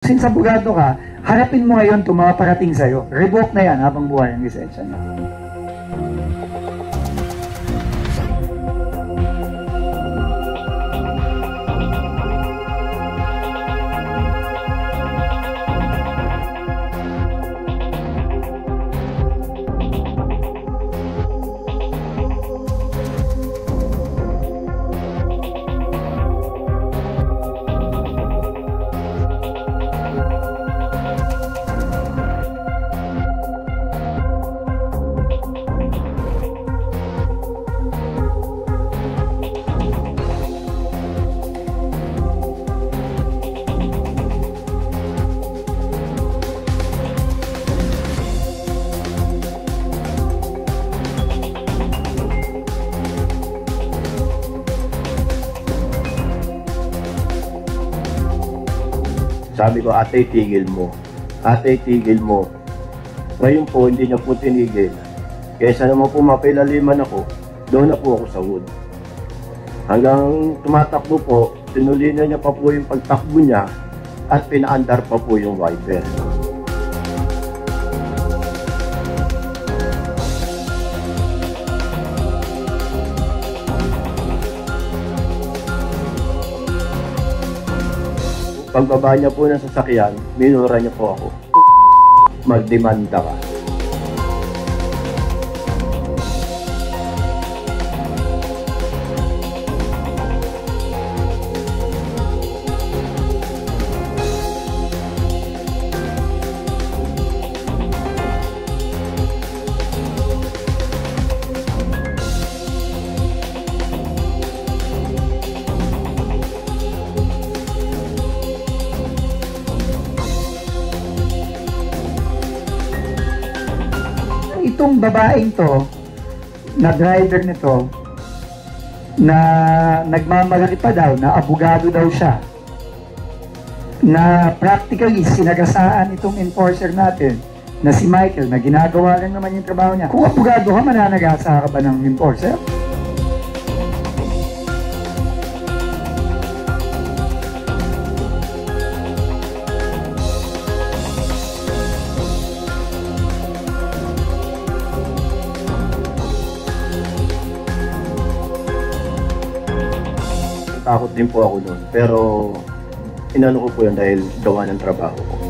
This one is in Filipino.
Since abogado ka, harapin mo ngayon itong mga parating sa'yo. Revoke na yan habang buhay ang lisensya niya. Sabi ko, ate, tigil mo. Ate, tigil mo. Ngayon po, hindi niya po tinigil. Kaysa naman po mapailaliman ako, doon na po ako sa wood. Hanggang tumatakbo po, tinulina niya pa po yung pagtakbo niya at pinaandar pa po yung wiper. Pagbaba niya po ng sasakyan, minura niya po ako. Magdemanda ka. Itong babaeng to, na driver nito, na nagmamalaki pa daw, na abogado daw siya, na practically sinagasaan itong enforcer natin, na si Michael, na ginagawa lang naman yung trabaho niya. Kung abogado ka, mananagasa ka ba ng enforcer? Takot din po ako noon, pero inano ko po yun dahil gawa ng trabaho ko.